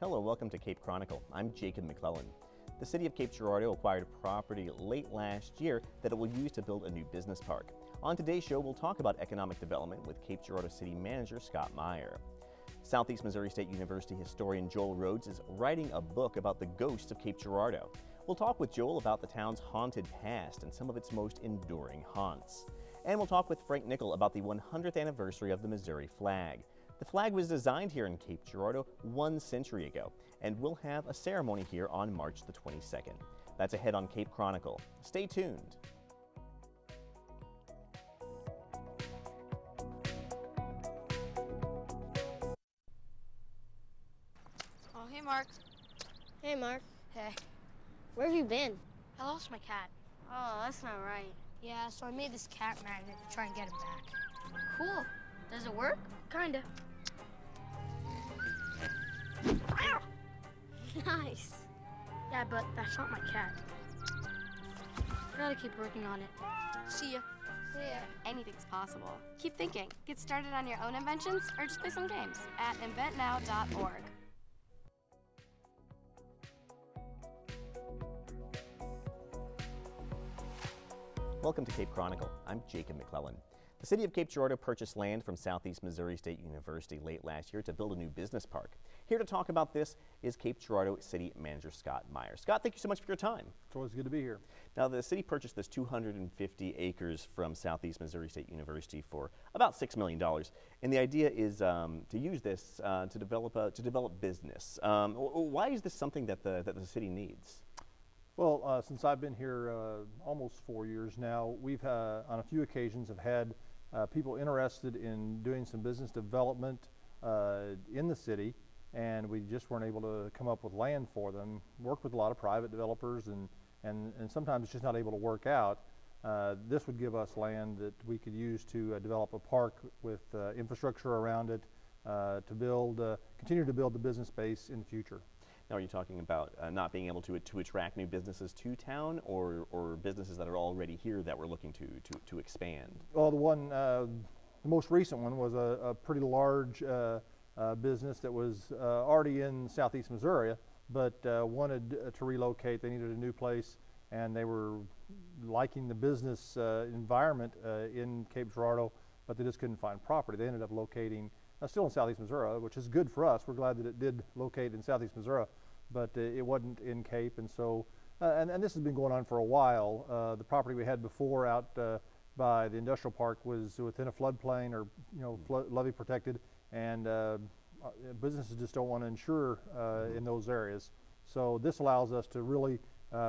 Hello, welcome to Cape Chronicle. I'm Jacob McClellan. The city of Cape Girardeau acquired property late last year that it will use to build a new business park. On today's show, we'll talk about economic development with Cape Girardeau City Manager Scott Meyer. Southeast Missouri State University historian Joel Rhodes is writing a book about the ghosts of Cape Girardeau. We'll talk with Joel about the town's haunted past and some of its most enduring haunts. And we'll talk with Frank Nickel about the 100th anniversary of the Missouri flag. The flag was designed here in Cape Girardeau 1 century ago, and we'll have a ceremony here on March the 22nd. That's ahead on Cape Chronicle. Stay tuned. Oh, hey, Mark. Hey, Mark. Hey. Where have you been? I lost my cat. Oh, that's not right. Yeah, so I made this cat magnet to try and get him back. Cool. Does it work? Kinda. Nice. Yeah, but that's not my cat. Gotta keep working on it. See ya. See ya. Anything's possible. Keep thinking. Get started on your own inventions or just play some games at inventnow.org. Welcome to Cape Chronicle. I'm Jacob McClellan. The city of Cape Girardeau purchased land from Southeast Missouri State University late last year to build a new business park. Here to talk about this is Cape Girardeau City Manager Scott Meyer. Scott, thank you so much for your time. It's always good to be here. Now, the city purchased this 250 acres from Southeast Missouri State University for about $6 million. And the idea is to use this to develop business. Why is this something that the city needs? Well, since I've been here almost 4 years now, we've on a few occasions have had people interested in doing some business development in the city, and we just weren't able to come up with land for them. Worked with a lot of private developers, and sometimes it's just not able to work out. This would give us land that we could use to develop a park with infrastructure around it to continue to build the business base in the future. Now, are you talking about not being able to attract new businesses to town, or businesses that are already here that we're looking to expand? Well, the most recent one was a pretty large business that was already in Southeast Missouri, but wanted to relocate. They needed a new place, and they were liking the business environment in Cape Girardeau, but they just couldn't find property. They ended up locating still in Southeast Missouri, which is good for us. We're glad that it did locate in Southeast Missouri, but it wasn't in Cape, and so and this has been going on for a while. The property we had before out by the industrial park was within a floodplain, or levee protected, and businesses just don't want to insure in those areas. So this allows us to really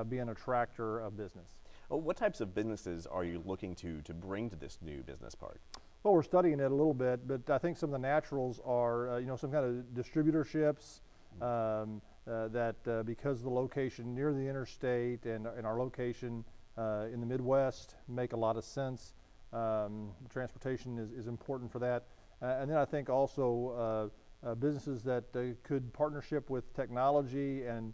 be an attractor of business. Well, what types of businesses are you looking to bring to this new business park? Well, we're studying it a little bit, but I think some of the naturals are, some kind of distributorships that because of the location near the interstate and our location in the Midwest make a lot of sense. Transportation is important for that. And then I think also businesses that could partnership with technology and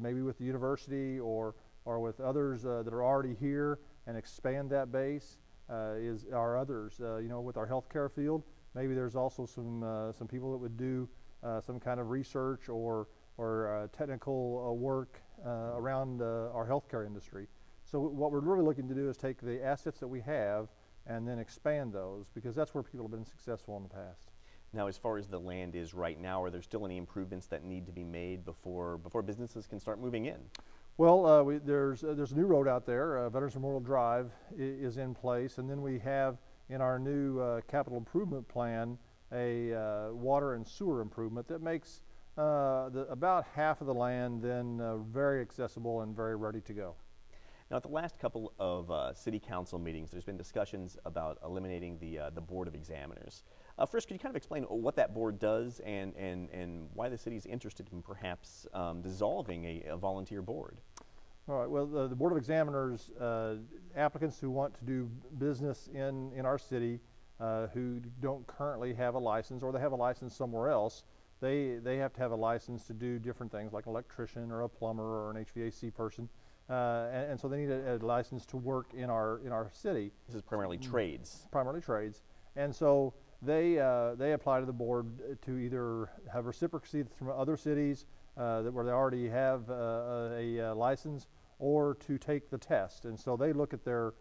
maybe with the university or with others that are already here and expand that base. Are others, with our healthcare field. Maybe there's also some people that would do some kind of research or technical work around our healthcare industry. So what we're really looking to do is take the assets that we have and then expand those, because that's where people have been successful in the past. Now, as far as the land is right now, are there still any improvements that need to be made before businesses can start moving in? Well, there's a new road out there. Veterans Memorial Drive is in place, and then we have in our new capital improvement plan a water and sewer improvement that makes about half of the land then very accessible and very ready to go. Now, at the last couple of city council meetings, there's been discussions about eliminating the Board of Examiners. First, could you kind of explain what that board does and why the city is interested in perhaps dissolving a volunteer board? All right. Well, the Board of Examiners, applicants who want to do business in our city, who don't currently have a license, or they have a license somewhere else, they have to have a license to do different things like an electrician or a plumber or an HVAC person. And so they need a license to work in our city. This is primarily trades. Primarily trades. And so they apply to the board to either have reciprocity from other cities where they already have a license, or to take the test. And so they look at their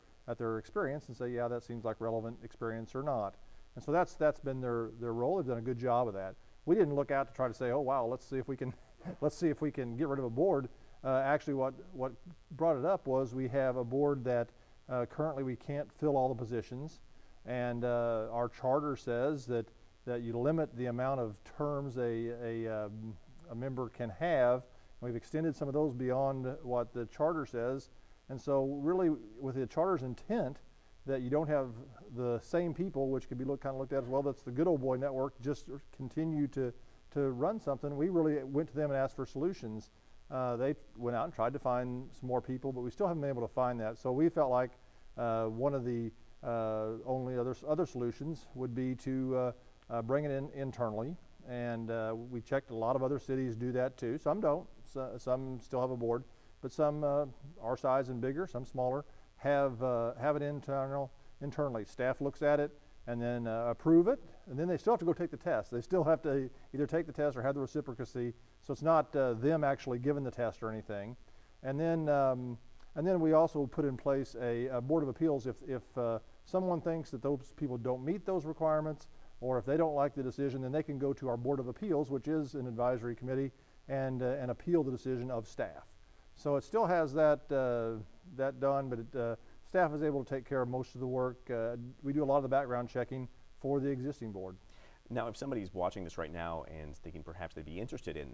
experience and say, yeah, that seems like relevant experience or not. And so that's been their role. They've done a good job of that. We didn't look out to try to say, oh wow, let's see if we can get rid of a board. Actually, what brought it up was we have a board that currently we can't fill all the positions, and our charter says that you limit the amount of terms a member can have. We've extended some of those beyond what the charter says, and so really with the charter's intent that you don't have the same people, which could be kind of looked at as, well, that's the good old boy network, just continue to run something. We really went to them and asked for solutions. They went out and tried to find some more people, but we still haven't been able to find that. So we felt like one of the only other solutions would be to bring it in internally. And we checked a lot of other cities do that too. Some don't. Some still have a board, but some our size and bigger, some smaller, have it internally. Staff looks at it and then approve it, and then they still have to go take the test. They still have to either take the test or have the reciprocity. So it's not them actually giving the test or anything. And then we also put in place a board of appeals if someone thinks that those people don't meet those requirements, or if they don't like the decision, then they can go to our board of appeals, which is an advisory committee, and appeal the decision of staff. So it still has that done, but staff is able to take care of most of the work. We do a lot of the background checking for the existing board. Now, if somebody's watching this right now and thinking perhaps they'd be interested in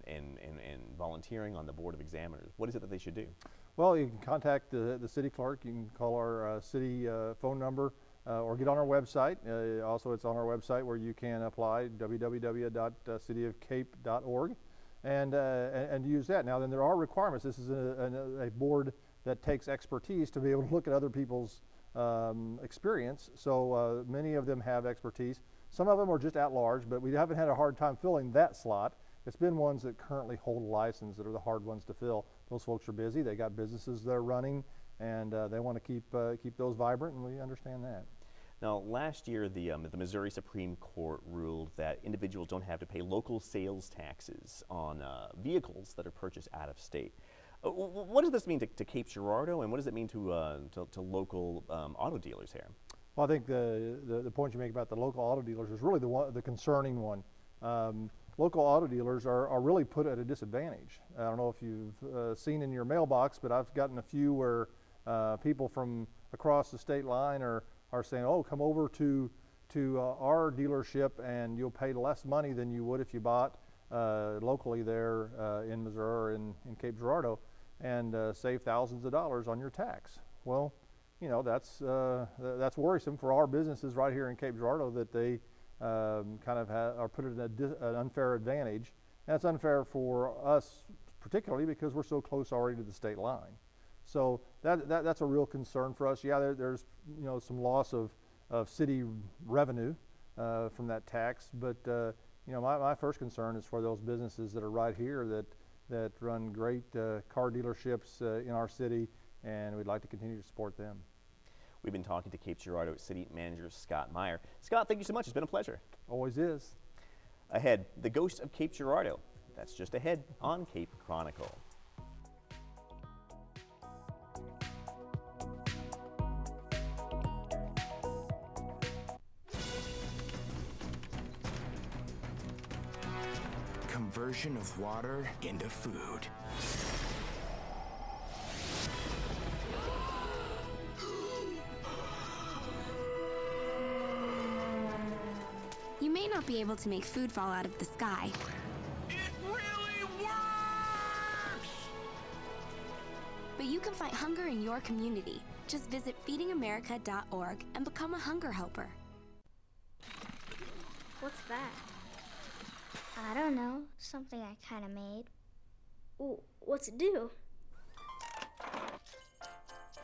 volunteering on the Board of Examiners, what is it that they should do? Well, you can contact the city clerk. You can call our city phone number, or get on our website. Also, it's on our website where you can apply, www.cityofcape.org, and use that. Now, then there are requirements. This is a board that takes expertise to be able to look at other people's experience. So many of them have expertise. Some of them are just at large, but we haven't had a hard time filling that slot. It's been ones that currently hold a license that are the hard ones to fill. Those folks are busy. They got businesses they're running, and they want to keep those vibrant, and we understand that. Now, last year, the Missouri Supreme Court ruled that individuals don't have to pay local sales taxes on vehicles that are purchased out of state. What does this mean to Cape Girardeau, and what does it mean to local auto dealers here? Well, I think the point you make about the local auto dealers is really the concerning one. Local auto dealers are really put at a disadvantage. I don't know if you've seen in your mailbox, but I've gotten a few where people from across the state line are saying, oh, come over to our dealership and you'll pay less money than you would if you bought locally there in Missouri or in Cape Girardeau, and save thousands of dollars on your tax. Well, you know, that's worrisome for our businesses right here in Cape Girardeau, that they kind of are put at an unfair advantage. And it's unfair for us particularly because we're so close already to the state line. So that's a real concern for us. Yeah, there's some loss of city revenue from that tax, but my first concern is for those businesses that are right here that run great car dealerships in our city, and we'd like to continue to support them. We've been talking to Cape Girardeau City Manager Scott Meyer. Scott, thank you so much. It's been a pleasure. Always is. Ahead, the ghost of Cape Girardeau. That's just ahead on Cape Chronicle. Conversion of water into food. You may not be able to make food fall out of the sky. It really works! But you can fight hunger in your community. Just visit feedingamerica.org and become a hunger helper. What's that? I don't know. Something I kind of made. Ooh, what's it do?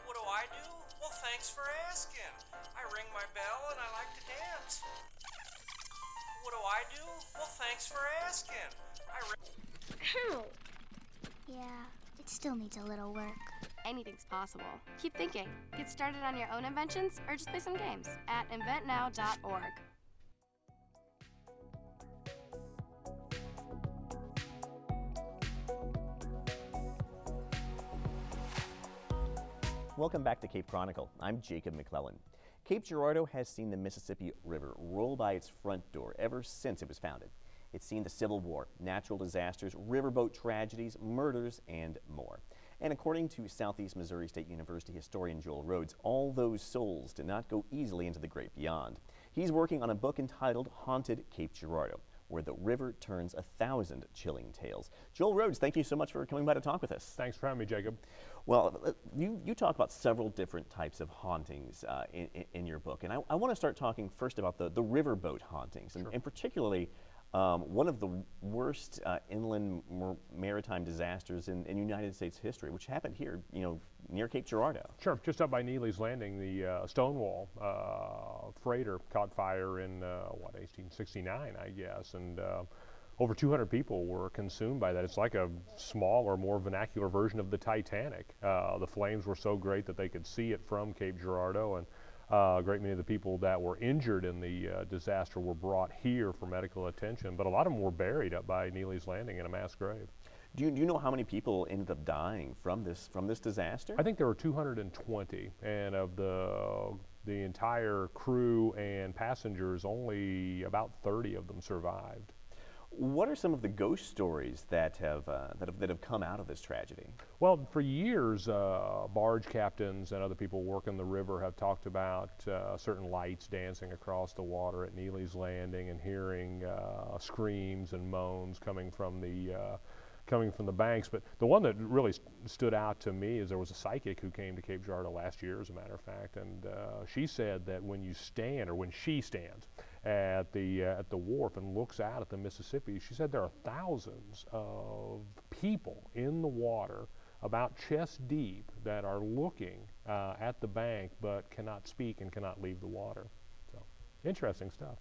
What do I do? Well, thanks for asking. I ring my bell and I like to dance. What do I do? Well, thanks for asking. Ow! Yeah, it still needs a little work. Anything's possible. Keep thinking. Get started on your own inventions or just play some games at inventnow.org. Welcome back to Cape Chronicle. I'm Jacob McClellan. Cape Girardeau has seen the Mississippi River roll by its front door ever since it was founded. It's seen the Civil War, natural disasters, riverboat tragedies, murders, and more. And according to Southeast Missouri State University historian Joel Rhodes, all those souls did not go easily into the great beyond. He's working on a book entitled Haunted Cape Girardeau, where the river turns 1,000 chilling tales. Joel Rhodes, thank you so much for coming by to talk with us. Thanks for having me, Jacob. Well, you talk about several different types of hauntings in your book, and I want to start talking first about the riverboat hauntings, and particularly one of the worst inland maritime disasters in United States history, which happened here, near Cape Girardeau. Sure, just up by Neely's Landing, the Stonewall freighter caught fire in, 1869, I guess, and over 200 people were consumed by that. It's like a small or more vernacular version of the Titanic. The flames were so great that they could see it from Cape Girardeau, and a great many of the people that were injured in the disaster were brought here for medical attention, but a lot of them were buried up by Neely's Landing in a mass grave. Do you know how many people ended up dying from this disaster? I think there were 220, and of the entire crew and passengers, only about 30 of them survived. What are some of the ghost stories that have come out of this tragedy? Well, for years, barge captains and other people working the river have talked about certain lights dancing across the water at Neely's Landing and hearing screams and moans coming from the banks. But the one that really stood out to me is there was a psychic who came to Cape Girardeau last year, as a matter of fact, and she said that when she stands at the wharf and looks out at the Mississippi, she said there are thousands of people in the water about chest deep that are looking at the bank but cannot speak and cannot leave the water. So, interesting stuff.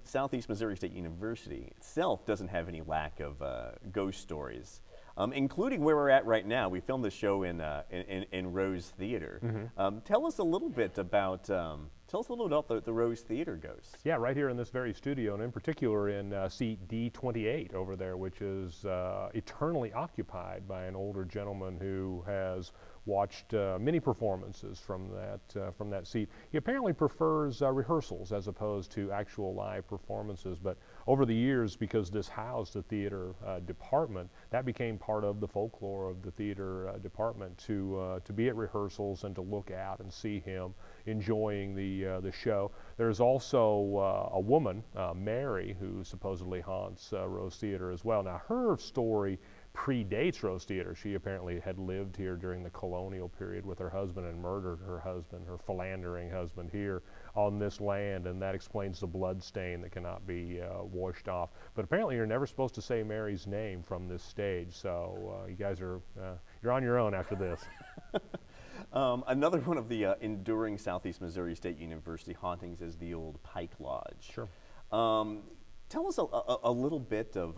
Southeast Missouri State University itself doesn't have any lack of ghost stories, including where we're at right now. We filmed the show in Rose Theater. Mm-hmm. Tell us a little bit about the Rose Theater ghosts. Yeah, right here in this very studio, and in particular in seat D28 over there, which is eternally occupied by an older gentleman who has watched many performances from that seat. He apparently prefers rehearsals as opposed to actual live performances, but over the years, because this housed the theater department, that became part of the folklore of the theater department to be at rehearsals and to look out and see him enjoying the show. There's also a woman, Mary, who supposedly haunts Rose Theater as well. Now, her story predates Rose Theater. She apparently had lived here during the colonial period with her husband and murdered her philandering husband here on this land, and that explains the blood stain that cannot be washed off. But apparently you're never supposed to say Mary's name from this stage, so you guys are you're on your own after this. Another one of the enduring Southeast Missouri State University hauntings is the old Pike Lodge. Sure. Tell us a little bit of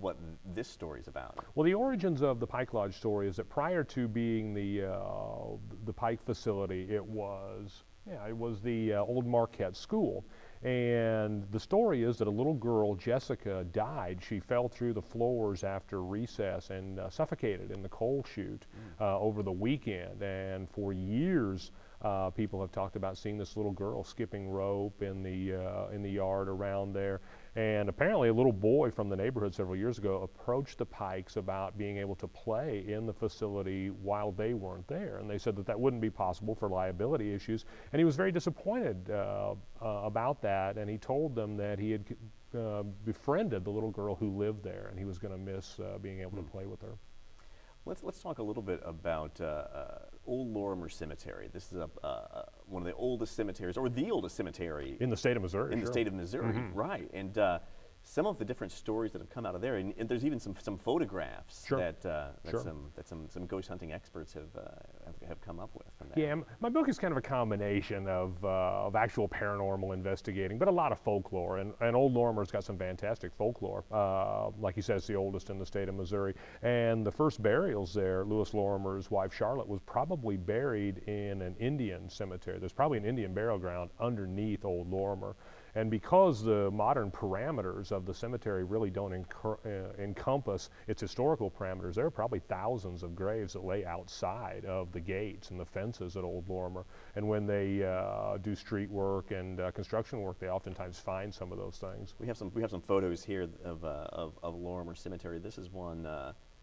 what this story is about. Well, the origins of the Pike Lodge story is that prior to being the Pike facility, it was the old Marquette School. And the story is that a little girl, Jessica, died. She fell through the floors after recess and suffocated in the coal chute over the weekend. And for years, people have talked about seeing this little girl skipping rope in the yard around there. And apparently a little boy from the neighborhood several years ago approached the Pikes about being able to play in the facility while they weren't there. And they said that wouldn't be possible for liability issues. And he was very disappointed about that. And he told them that he had befriended the little girl who lived there, and he was going to miss being able to play with her. Let's talk a little bit about Old Lorimer Cemetery. This is one of the oldest cemeteries, or the oldest cemetery in the state of Missouri. In the state of Missouri, right? And some of the different stories that have come out of there, and there's even some photographs that some ghost hunting experts have come up with from that. Yeah, my book is kind of a combination of actual paranormal investigating, but a lot of folklore. And Old Lorimer's got some fantastic folklore. Like you said, it's the oldest in the state of Missouri. And the first burials there, Lewis Lorimer's wife Charlotte was probably buried in an Indian cemetery. There's probably an Indian burial ground underneath Old Lorimer. And because the modern parameters of the cemetery really don't encompass its historical parameters, there are probably thousands of graves that lay outside of the gates and the fences at Old Lorimer. And when they do street work and construction work, they oftentimes find some of those things. We have some photos here of Lorimer Cemetery. This is one.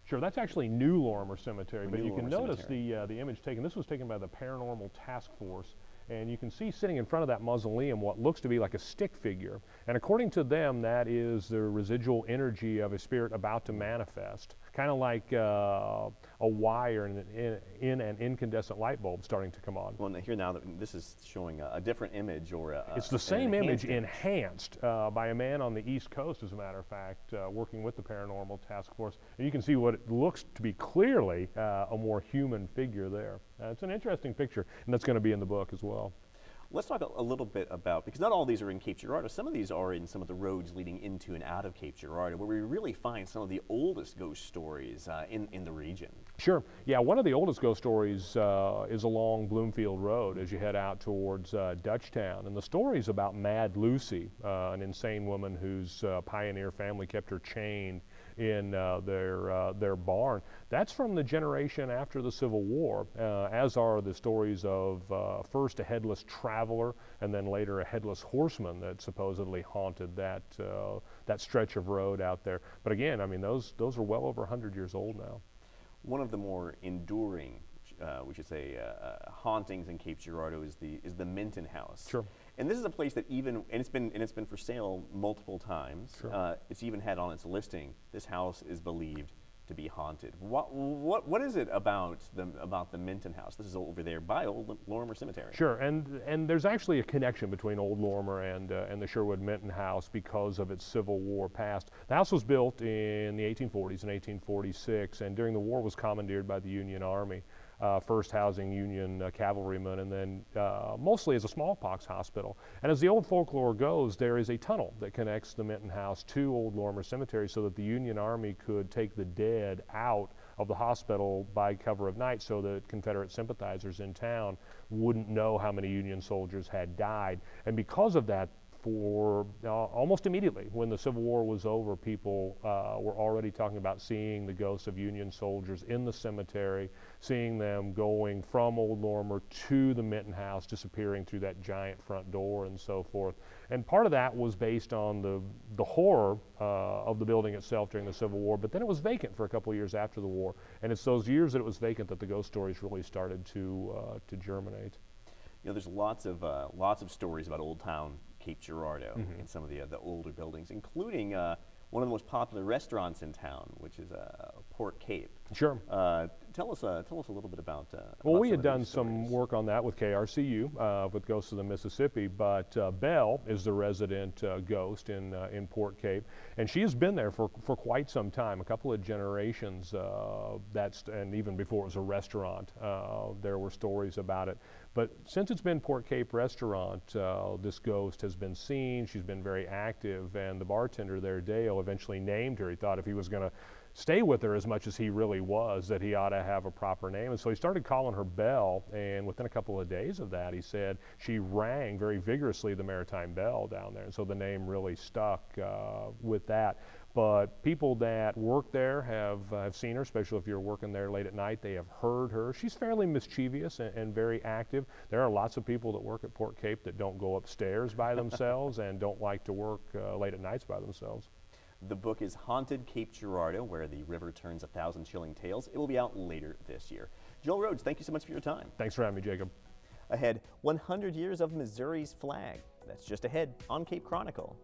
Sure, that's actually New Lorimer Cemetery, but you can Lorimer notice the image taken. This was taken by the Paranormal Task Force, and you can see sitting in front of that mausoleum what looks to be like a stick figure. And according to them, that is the residual energy of a spirit about to manifest, kind of like a wire in an incandescent light bulb starting to come on. Well, here now that this is showing a different image, or it's the same image enhanced by a man on the East Coast, as a matter of fact, working with the Paranormal Task Force. And you can see what it looks to be clearly a more human figure there. It's an interesting picture, and that's going to be in the book as well. Let's talk a little bit about, because not all these are in Cape Girardeau, some of these are in some of the roads leading into and out of Cape Girardeau, where we really find some of the oldest ghost stories in the region. Sure. Yeah, one of the oldest ghost stories is along Bloomfield Road as you head out towards Dutchtown. And the story is about Mad Lucy, an insane woman whose pioneer family kept her chained in their barn. That's from the generation after the Civil War, as are the stories of first a headless traveler and then later a headless horseman that supposedly haunted that stretch of road out there. But again, I mean, those are well over 100 years old now. One of the more enduring, we should say, hauntings in Cape Girardeau is the Minton house. Sure. And this is a place that it's been for sale multiple times. Sure. It's even had on its listing, this house is believed to be haunted. What is it about the Minton house? This is over there by Old Lorimer Cemetery. Sure, and there's actually a connection between Old Lorimer and the Sherwood Minton house because of its Civil War past. The house was built in the 1840s and 1846, and during the war was commandeered by the Union Army. First housing Union cavalrymen, and then mostly as a smallpox hospital. And as the old folklore goes, there is a tunnel that connects the Minton house to Old Lorimer Cemetery so that the Union Army could take the dead out of the hospital by cover of night so that Confederate sympathizers in town wouldn't know how many Union soldiers had died. And because of that, for almost immediately, when the Civil War was over, people were already talking about seeing the ghosts of Union soldiers in the cemetery, seeing them going from Old Lorimer to the Minton house, disappearing through that giant front door and so forth. And part of that was based on the horror of the building itself during the Civil War, but then it was vacant for a couple of years after the war. And it's those years that it was vacant that the ghost stories really started to germinate. You know, there's lots of stories about Old Town Cape Girardeau in some of the older buildings, including one of the most popular restaurants in town, which is Port Cape. Sure. Tell us a little bit about. Well, we had done some work on that with KRCU with Ghosts of the Mississippi, but Belle is the resident ghost in Port Cape, and she has been there for quite some time, a couple of generations. And even before it was a restaurant, there were stories about it. But since it's been Port Cape restaurant, this ghost has been seen. She's been very active, and the bartender there, Dale, eventually named her. He thought if he was going to stay with her as much as he really was, that he ought to have a proper name. And so he started calling her Belle, and within a couple of days of that, he said she rang very vigorously the maritime bell down there. And so the name really stuck with that. But people that work there have seen her, especially if you're working there late at night. They have heard her. She's fairly mischievous and very active. There are lots of people that work at Port Cape that don't go upstairs by themselves and don't like to work late at nights by themselves. The book is Haunted Cape Girardeau, Where the River Turns 1,000 Chilling Tales. It will be out later this year. Joel Rhodes, thank you so much for your time. Thanks for having me, Jacob. Ahead, 100 years of Missouri's flag. That's just ahead on Cape Chronicle.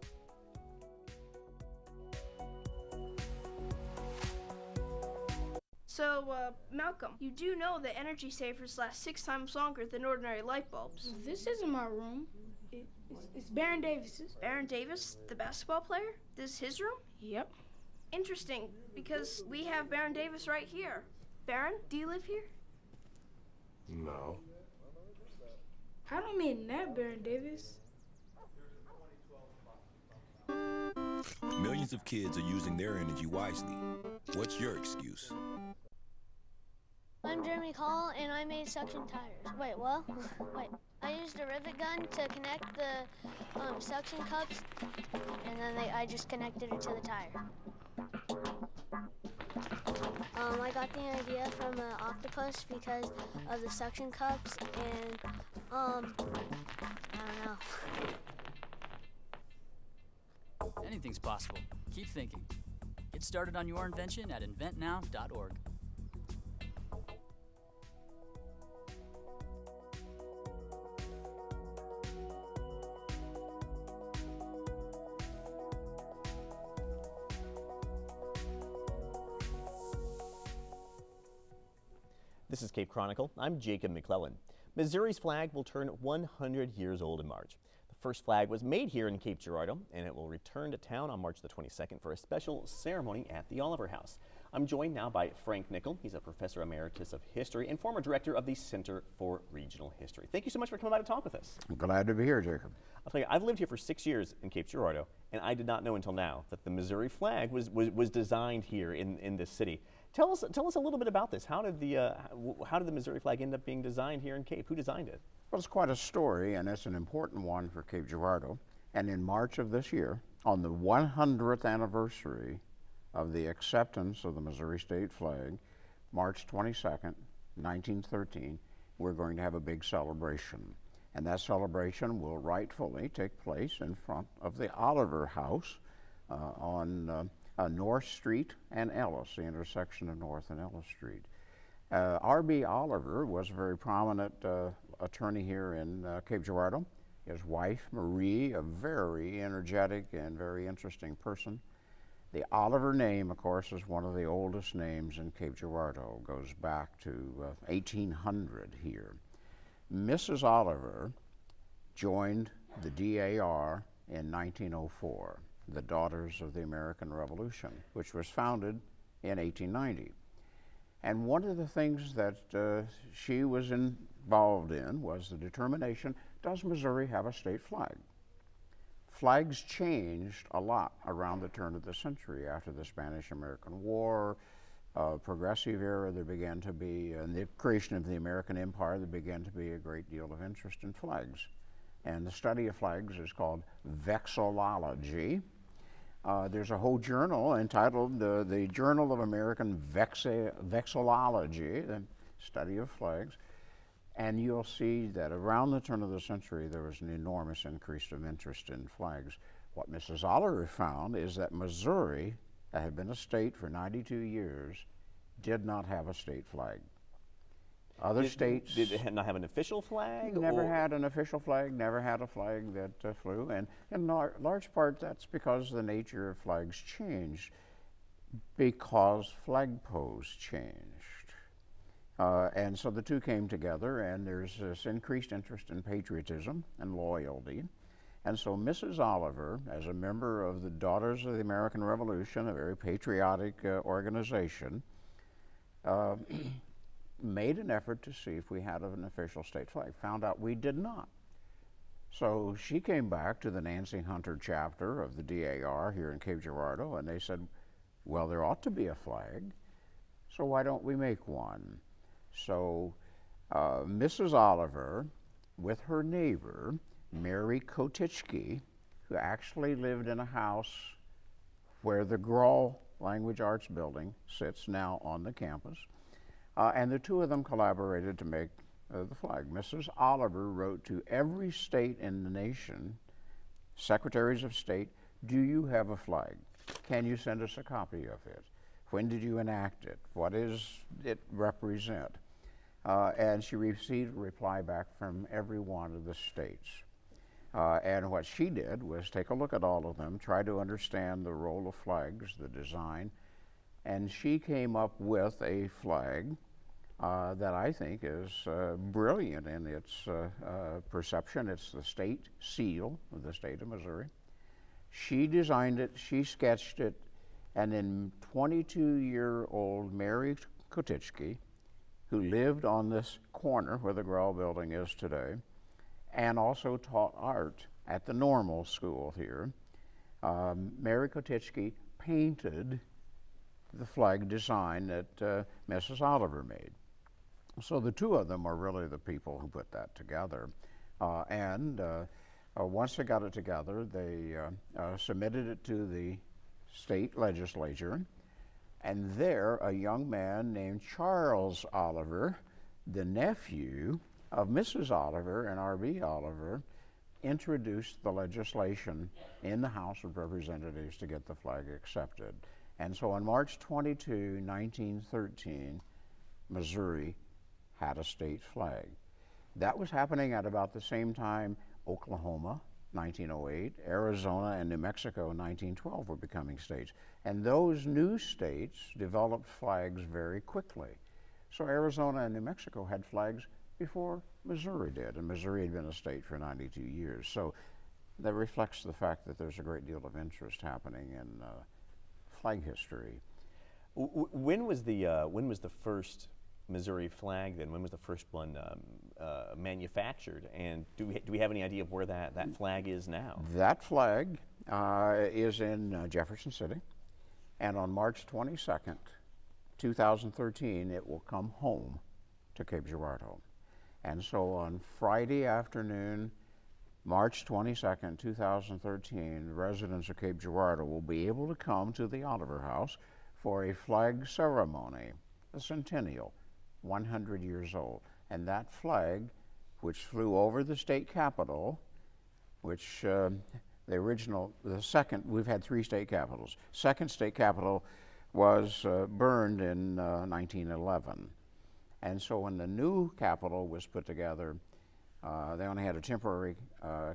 So, Malcolm, you do know that energy savers last 6 times longer than ordinary light bulbs. This isn't my room. It's Baron Davis's. Baron Davis, the basketball player? This is his room? Yep. Interesting, because we have Baron Davis right here. Baron, do you live here? No. I don't mean that, Baron Davis. Millions of kids are using their energy wisely. What's your excuse? I'm Jeremy Call, and I made suction tires. Wait, what? Wait. I used a rivet gun to connect the suction cups, and then I just connected it to the tire. I got the idea from an octopus because of the suction cups, and I don't know. Anything's possible. Keep thinking. Get started on your invention at inventnow.org. This is Cape Chronicle. I'm Jacob McClellan. Missouri's flag will turn 100 years old in March. The first flag was made here in Cape Girardeau, and it will return to town on March the 22nd for a special ceremony at the Oliver House. I'm joined now by Frank Nickel. He's a professor emeritus of history and former director of the Center for Regional History. Thank you so much for coming by to talk with us. I'm glad to be here, Jacob. I'll tell you, I've lived here for 6 years in Cape Girardeau, and I did not know until now that the Missouri flag was designed here in this city. Tell us a little bit about this. How did the Missouri flag end up being designed here in Cape? Who designed it? Well, it's quite a story, and it's an important one for Cape Girardeau. And in March of this year, on the 100th anniversary of the acceptance of the Missouri state flag, March 22nd, 1913, we're going to have a big celebration. And that celebration will rightfully take place in front of the Oliver House on North Street and Ellis, the intersection of North and Ellis Street. R.B. Oliver was a very prominent attorney here in Cape Girardeau. His wife, Marie, a very energetic and very interesting person. The Oliver name, of course, is one of the oldest names in Cape Girardeau. Goes back to 1800 here. Mrs. Oliver joined the DAR in 1904. The Daughters of the American Revolution, which was founded in 1890. And one of the things that she was involved in was the determination, does Missouri have a state flag? Flags changed a lot around the turn of the century. After the Spanish-American War, progressive era, there began to be, and the creation of the American Empire, there began to be a great deal of interest in flags. And the study of flags is called vexillology. There's a whole journal entitled the Journal of American Vexillology, the study of flags. And you'll see that around the turn of the century, there was an enormous increase of interest in flags. What Mrs. Oliver found is that Missouri, that had been a state for 92 years, did not have a state flag. Other states... Did it not have an official flag? Never had an official flag, never had a flag that flew. And in large part, that's because the nature of flags changed, because flagpoles changed. And so the two came together, and there's this increased interest in patriotism and loyalty. And so Mrs. Oliver, as a member of the Daughters of the American Revolution, a very patriotic organization, made an effort to see if we had an official state flag. Found out we did not. So she came back to the Nancy Hunter chapter of the DAR here in Cape Girardeau, and they said, well, there ought to be a flag, so why don't we make one? So Mrs. Oliver, with her neighbor, Mary Kotitschke, who actually lived in a house where the Grawl Language Arts Building sits now on the campus, and the two of them collaborated to make the flag. Mrs. Oliver wrote to every state in the nation, secretaries of state, do you have a flag? Can you send us a copy of it? When did you enact it? What does it represent? And she received a reply back from every one of the states. And what she did was take a look at all of them, try to understand the role of flags, the design, and she came up with a flag that I think is brilliant in its perception. It's the state seal of the state of Missouri. She designed it, she sketched it, and then 22-year-old Mary Kotitschke, who lived on this corner where the Grawl Building is today, and also taught art at the Normal School here, Mary Kotitschke painted the flag design that Mrs. Oliver made. So the two of them are really the people who put that together. Once they got it together, they submitted it to the state legislature, and there a young man named Charles Oliver, the nephew of Mrs. Oliver and R.B. Oliver, introduced the legislation in the House of Representatives to get the flag accepted. And so on March 22, 1913, Missouri had a state flag. That was happening at about the same time Oklahoma, 1908, Arizona and New Mexico, 1912 were becoming states. And those new states developed flags very quickly. So Arizona and New Mexico had flags before Missouri did, and Missouri had been a state for 92 years. So that reflects the fact that there's a great deal of interest happening in flag history. When was the first Missouri flag then? When was the first one manufactured? And do we have any idea of where that flag is now? That flag is in Jefferson City, and on March 22nd, 2013, it will come home to Cape Girardeau. And so on Friday afternoon, March 22nd, 2013, residents of Cape Girardeau will be able to come to the Oliver House for a flag ceremony, a centennial, 100 years old. And that flag, which flew over the state capitol, which we've had 3 state capitals. Second state capitol was burned in 1911. And so when the new capitol was put together, they only had a temporary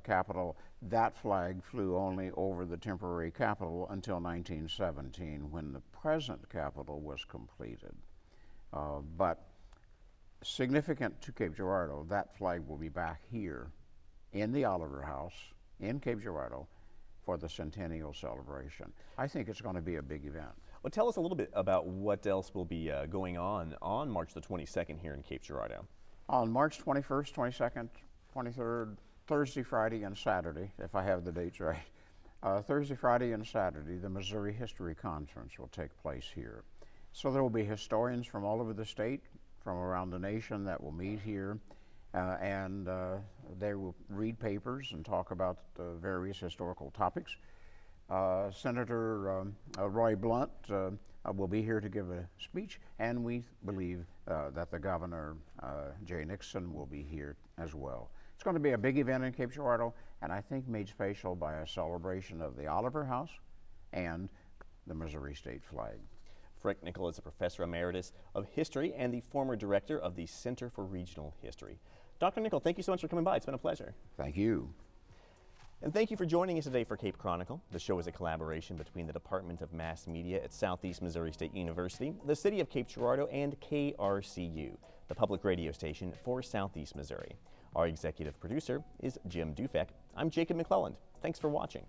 capitol. That flag flew only over the temporary capitol until 1917, when the present capitol was completed. But significant to Cape Girardeau, that flag will be back here in the Oliver House in Cape Girardeau for the centennial celebration. I think it's going to be a big event. Well, tell us a little bit about what else will be going on March the 22nd here in Cape Girardeau. On March 21st, 22nd, 23rd, Thursday, Friday, and Saturday, if I have the dates right, Thursday, Friday, and Saturday, the Missouri History Conference will take place here. So there will be historians from all over the state, from around the nation, that will meet here, and they will read papers and talk about various historical topics. Senator Roy Blunt will be here to give a speech, and we believe that the Governor, Jay Nixon, will be here as well. It's going to be a big event in Cape Girardeau, and I think made special by a celebration of the Oliver House and the Missouri state flag. Frank Nickel is a professor emeritus of history and the former director of the Center for Regional History. Dr. Nickel, thank you so much for coming by. It's been a pleasure. Thank you. And thank you for joining us today for Cape Chronicle. The show is a collaboration between the Department of Mass Media at Southeast Missouri State University, the City of Cape Girardeau, and KRCU, the public radio station for Southeast Missouri. Our executive producer is Jim Dufek. I'm Jacob McClelland. Thanks for watching.